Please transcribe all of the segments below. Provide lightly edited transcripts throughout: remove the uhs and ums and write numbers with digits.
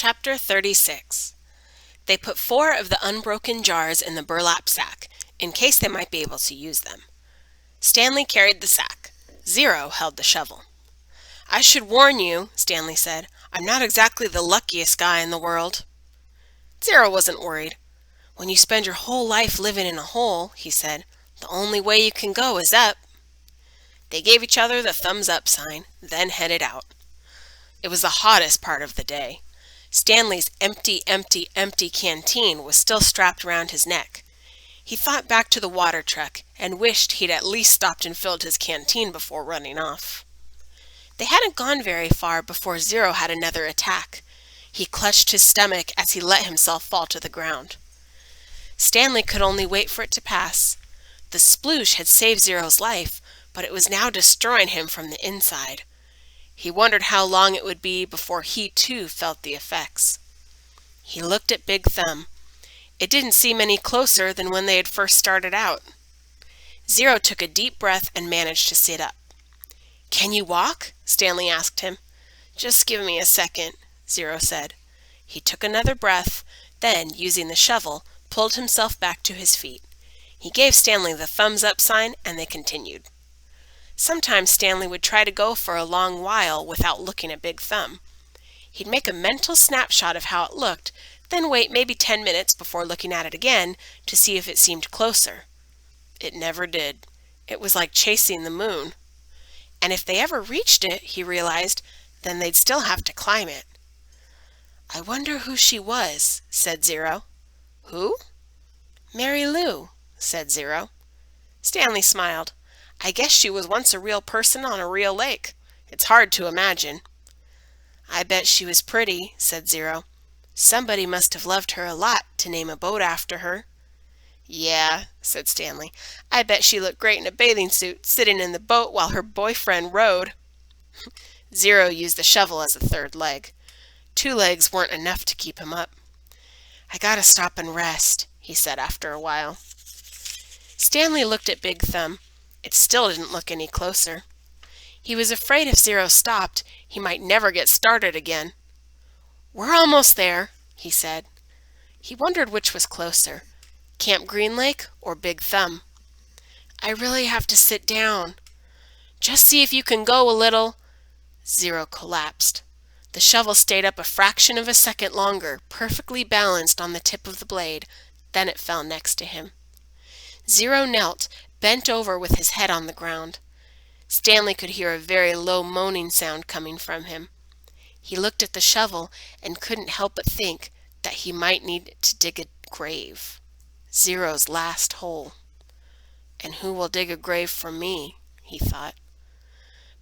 Chapter 36. They put 4 of the unbroken jars in the burlap sack, in case they might be able to use them. Stanley carried the sack. Zero held the shovel. "I should warn you," Stanley said, "I'm not exactly the luckiest guy in the world." Zero wasn't worried. "When you spend your whole life living in a hole," he said, "the only way you can go is up." They gave each other the thumbs up sign, then headed out. It was the hottest part of the day. Stanley's empty canteen was still strapped around his neck. He thought back to the water truck and wished he'd at least stopped and filled his canteen before running off. They hadn't gone very far before Zero had another attack. He clutched his stomach as he let himself fall to the ground. Stanley could only wait for it to pass. The sploosh had saved Zero's life, but it was now destroying him from the inside. He wondered how long it would be before he too felt the effects. He looked at Big Thumb. It didn't seem any closer than when they had first started out. Zero took a deep breath and managed to sit up. "Can you walk?" Stanley asked him. "Just give me a second," Zero said. He took another breath, then, using the shovel, pulled himself back to his feet. He gave Stanley the thumbs up sign and they continued. Sometimes Stanley would try to go for a long while without looking at Big Thumb. He'd make a mental snapshot of how it looked, then wait maybe 10 minutes before looking at it again to see if it seemed closer. It never did. It was like chasing the moon. And if they ever reached it, he realized, then they'd still have to climb it. "I wonder who she was," said Zero. "Who?" "Mary Lou," said Zero. Stanley smiled. "I guess she was once a real person on a real lake. It's hard to imagine." "I bet she was pretty," said Zero. "Somebody must have loved her a lot to name a boat after her." "Yeah," said Stanley. "I bet she looked great in a bathing suit, sitting in the boat while her boyfriend rowed." Zero used the shovel as a third leg. 2 legs weren't enough to keep him up. "I gotta stop and rest," he said after a while. Stanley looked at Big Thumb. It still didn't look any closer. He was afraid if Zero stopped, he might never get started again. "We're almost there," he said. He wondered which was closer, Camp Green Lake or Big Thumb. "I really have to sit down." "Just see if you can go a little." Zero collapsed. The shovel stayed up a fraction of a second longer, perfectly balanced on the tip of the blade. Then it fell next to him. Zero knelt, bent over with his head on the ground. Stanley could hear a very low moaning sound coming from him. He looked at the shovel and couldn't help but think that he might need to dig a grave. Zero's last hole. "And who will dig a grave for me?" he thought.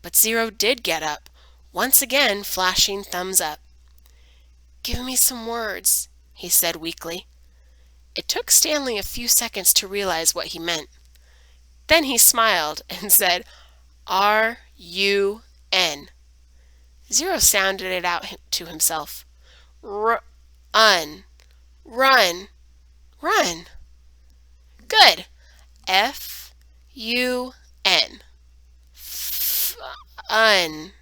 But Zero did get up, once again flashing thumbs up. "Give me some words," he said weakly. It took Stanley a few seconds to realize what he meant. Then he smiled and said, "R-U-N." Zero sounded it out to himself. "Run, run, run." "Good. F-U-N. Fun."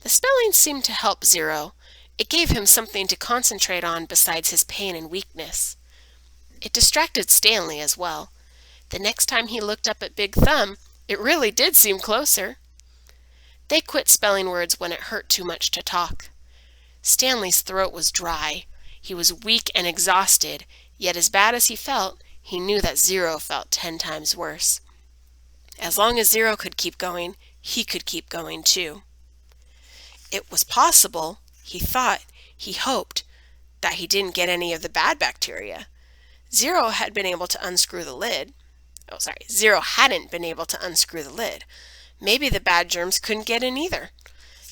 The spelling seemed to help Zero. It gave him something to concentrate on besides his pain and weakness. It distracted Stanley as well. The next time he looked up at Big Thumb, it really did seem closer. They quit spelling words when it hurt too much to talk. Stanley's throat was dry. He was weak and exhausted, yet as bad as he felt, he knew that Zero felt 10 times worse. As long as Zero could keep going, he could keep going too. It was possible, he thought, he hoped, that he didn't get any of the bad bacteria. Zero had been able to unscrew the lid. Zero hadn't been able to unscrew the lid. Maybe the bad germs couldn't get in either.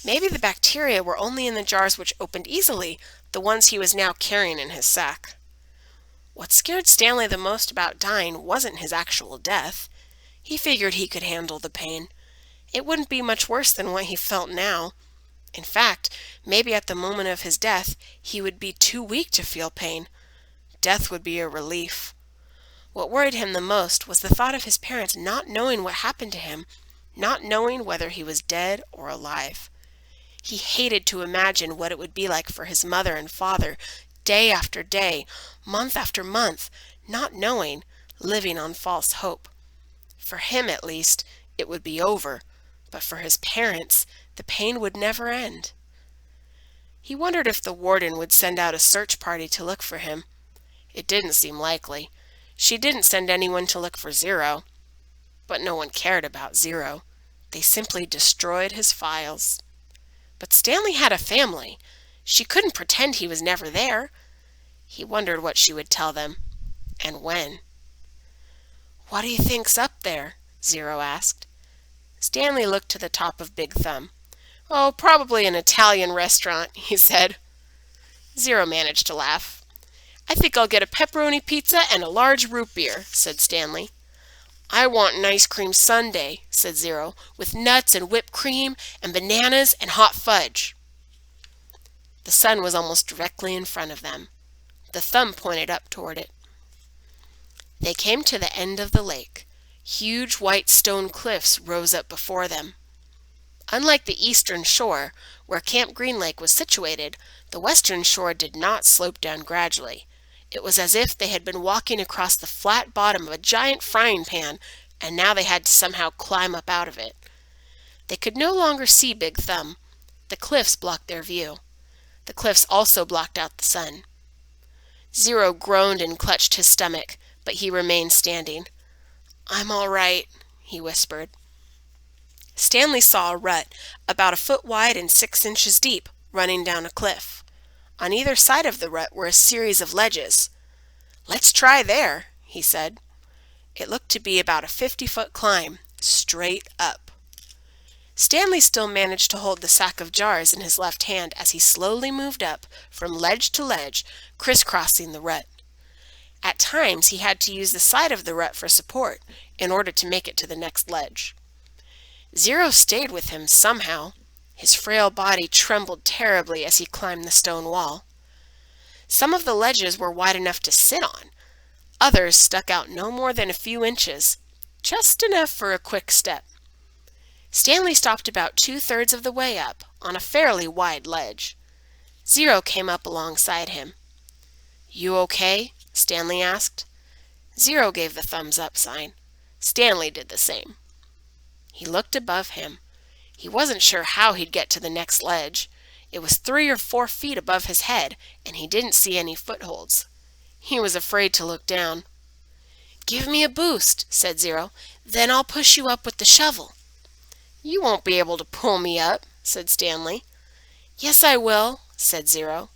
Maybe the bacteria were only in the jars which opened easily, the ones he was now carrying in his sack. What scared Stanley the most about dying wasn't his actual death. He figured he could handle the pain. It wouldn't be much worse than what he felt now. In fact, maybe at the moment of his death, he would be too weak to feel pain. Death would be a relief. What worried him the most was the thought of his parents not knowing what happened to him, not knowing whether he was dead or alive. He hated to imagine what it would be like for his mother and father, day after day, month after month, not knowing, living on false hope. For him, at least, it would be over, but for his parents, the pain would never end. He wondered if the warden would send out a search party to look for him. It didn't seem likely. She didn't send anyone to look for Zero. But no one cared about Zero. They simply destroyed his files. But Stanley had a family. She couldn't pretend he was never there. He wondered what she would tell them, and when. "What do you think's up there?" Zero asked. Stanley looked to the top of Big Thumb. "Oh, probably an Italian restaurant," he said. Zero managed to laugh. "I think I'll get a pepperoni pizza and a large root beer," said Stanley. "I want an ice cream sundae," said Zero, "with nuts and whipped cream and bananas and hot fudge." The sun was almost directly in front of them. The thumb pointed up toward it. They came to the end of the lake. Huge white stone cliffs rose up before them. Unlike the eastern shore, where Camp Green Lake was situated, the western shore did not slope down gradually. It was as if they had been walking across the flat bottom of a giant frying pan, and now they had to somehow climb up out of it. They could no longer see Big Thumb. The cliffs blocked their view. The cliffs also blocked out the sun. Zero groaned and clutched his stomach, but he remained standing. "I'm all right," he whispered. Stanley saw a rut, about a foot wide and 6 inches deep, running down a cliff. On either side of the rut were a series of ledges. "Let's try there," he said. It looked to be about a 50-foot climb, straight up. Stanley still managed to hold the sack of jars in his left hand as he slowly moved up from ledge to ledge, crisscrossing the rut. At times he had to use the side of the rut for support in order to make it to the next ledge. Zero stayed with him somehow. His frail body trembled terribly as he climbed the stone wall. Some of the ledges were wide enough to sit on. Others stuck out no more than a few inches, just enough for a quick step. Stanley stopped about 2/3 of the way up, on a fairly wide ledge. Zero came up alongside him. "You okay?" Stanley asked. Zero gave the thumbs up sign. Stanley did the same. He looked above him. He wasn't sure how he'd get to the next ledge. It was 3 or 4 feet above his head, and he didn't see any footholds. He was afraid to look down. "Give me a boost," said Zero. "Then I'll push you up with the shovel." "You won't be able to pull me up," said Stanley. "Yes, I will," said Zero.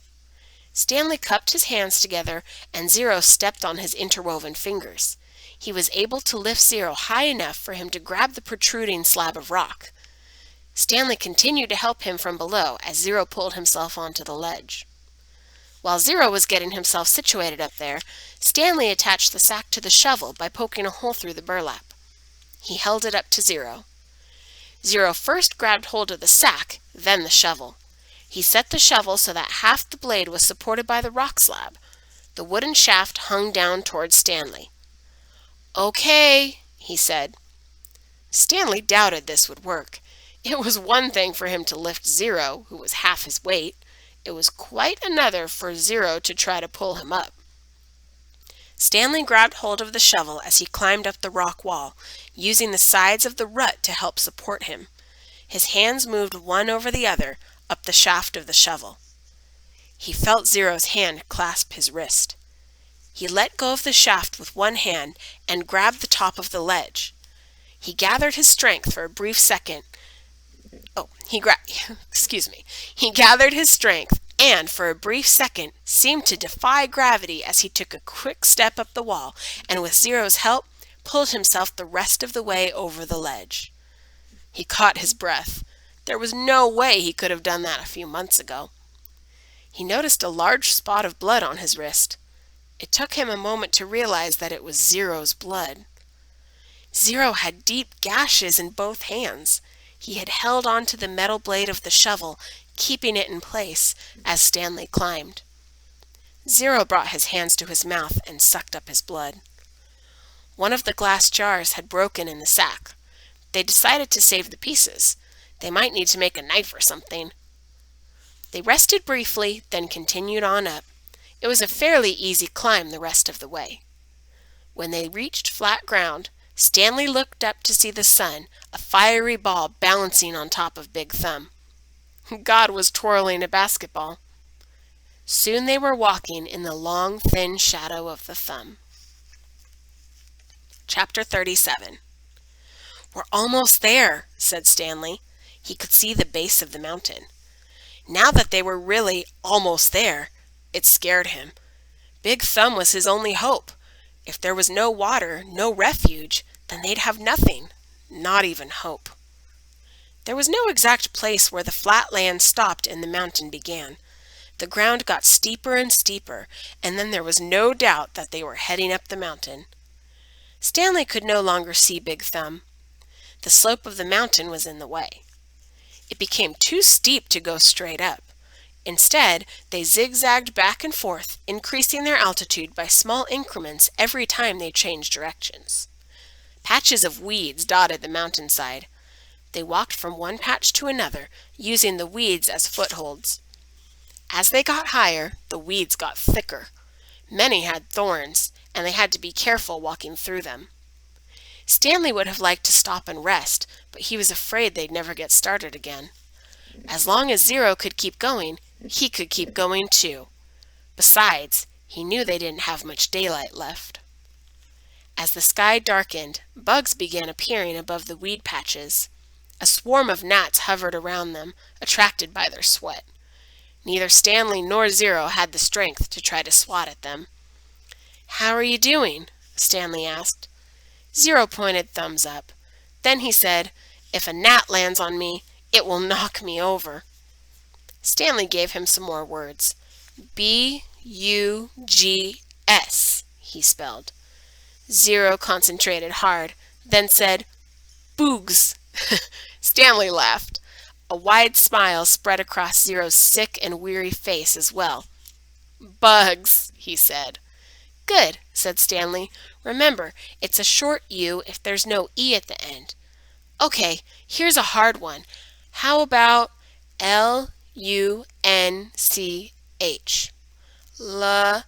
Stanley cupped his hands together, and Zero stepped on his interwoven fingers. He was able to lift Zero high enough for him to grab the protruding slab of rock. Stanley continued to help him from below as Zero pulled himself onto the ledge. While Zero was getting himself situated up there, Stanley attached the sack to the shovel by poking a hole through the burlap. He held it up to Zero. Zero first grabbed hold of the sack, then the shovel. He set the shovel so that half the blade was supported by the rock slab. The wooden shaft hung down towards Stanley. "Okay," he said. Stanley doubted this would work. It was one thing for him to lift Zero, who was half his weight. It was quite another for Zero to try to pull him up. Stanley grabbed hold of the shovel as he climbed up the rock wall, using the sides of the rut to help support him. His hands moved one over the other, up the shaft of the shovel. He felt Zero's hand clasp his wrist. He let go of the shaft with one hand and grabbed the top of the ledge. He gathered his strength for a brief second. He gathered his strength and, for a brief second, seemed to defy gravity as he took a quick step up the wall and, with Zero's help, pulled himself the rest of the way over the ledge. He caught his breath. There was no way he could have done that a few months ago. He noticed a large spot of blood on his wrist. It took him a moment to realize that it was Zero's blood. Zero had deep gashes in both hands. He had held onto the metal blade of the shovel, keeping it in place as Stanley climbed. Zero brought his hands to his mouth and sucked up his blood. One of the glass jars had broken in the sack. They decided to save the pieces. They might need to make a knife or something. They rested briefly, then continued on up. It was a fairly easy climb the rest of the way. When they reached flat ground, Stanley looked up to see the sun, a fiery ball balancing on top of Big Thumb. God was twirling a basketball. Soon they were walking in the long, thin shadow of the thumb. Chapter 37. "We're almost there," said Stanley. He could see the base of the mountain. Now that they were really almost there, it scared him. Big Thumb was his only hope. If there was no water, no refuge, then they'd have nothing, not even hope. There was no exact place where the flat land stopped and the mountain began. The ground got steeper and steeper, and then there was no doubt that they were heading up the mountain. Stanley could no longer see Big Thumb. The slope of the mountain was in the way. It became too steep to go straight up. Instead, they zigzagged back and forth, increasing their altitude by small increments every time they changed directions. Patches of weeds dotted the mountainside. They walked from one patch to another, using the weeds as footholds. As they got higher, the weeds got thicker. Many had thorns, and they had to be careful walking through them. Stanley would have liked to stop and rest, but he was afraid they'd never get started again. As long as Zero could keep going, he could keep going too. Besides, he knew they didn't have much daylight left. As the sky darkened, bugs began appearing above the weed patches. A swarm of gnats hovered around them, attracted by their sweat. Neither Stanley nor Zero had the strength to try to swat at them. "How are you doing?" Stanley asked. Zero pointed thumbs up. Then he said, "If a gnat lands on me, it will knock me over." Stanley gave him some more words. "B-U-G-S," he spelled. Zero concentrated hard, then said, "Boogs." Stanley laughed. A wide smile spread across Zero's sick and weary face as well. "Bugs," he said. "Good," said Stanley. "Remember, it's a short U if there's no E at the end. Okay, here's a hard one. How about L-U-N-C-H? L-N...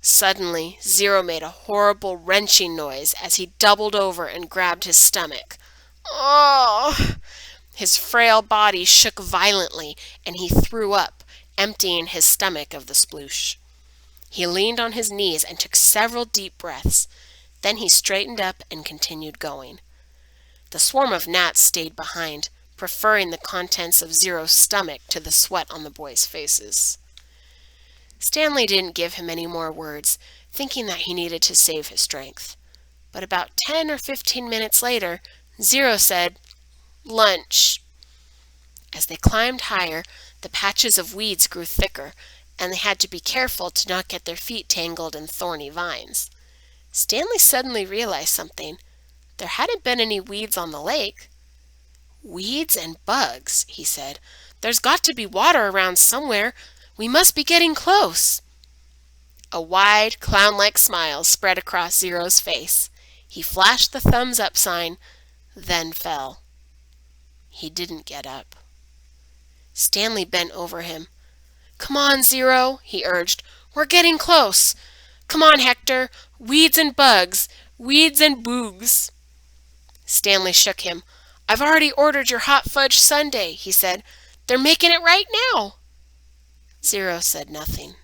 Suddenly, Zero made a horrible wrenching noise as he doubled over and grabbed his stomach. Oh! His frail body shook violently, and he threw up, emptying his stomach of the sploosh. He leaned on his knees and took several deep breaths. Then he straightened up and continued going. The swarm of gnats stayed behind, preferring the contents of Zero's stomach to the sweat on the boys' faces. Stanley didn't give him any more words, thinking that he needed to save his strength. But about 10 or 15 minutes later, Zero said, "Lunch." As they climbed higher, the patches of weeds grew thicker, and they had to be careful to not get their feet tangled in thorny vines. Stanley suddenly realized something. There hadn't been any weeds on the lake. "Weeds and bugs," he said. "There's got to be water around somewhere. We must be getting close." A wide, clown-like smile spread across Zero's face. He flashed the thumbs-up sign, then fell. He didn't get up. Stanley bent over him. "Come on, Zero," he urged. "We're getting close. Come on, Hector. Weeds and bugs. Weeds and boogs." Stanley shook him. "I've already ordered your hot fudge sundae," he said. "They're making it right now." Zero said nothing.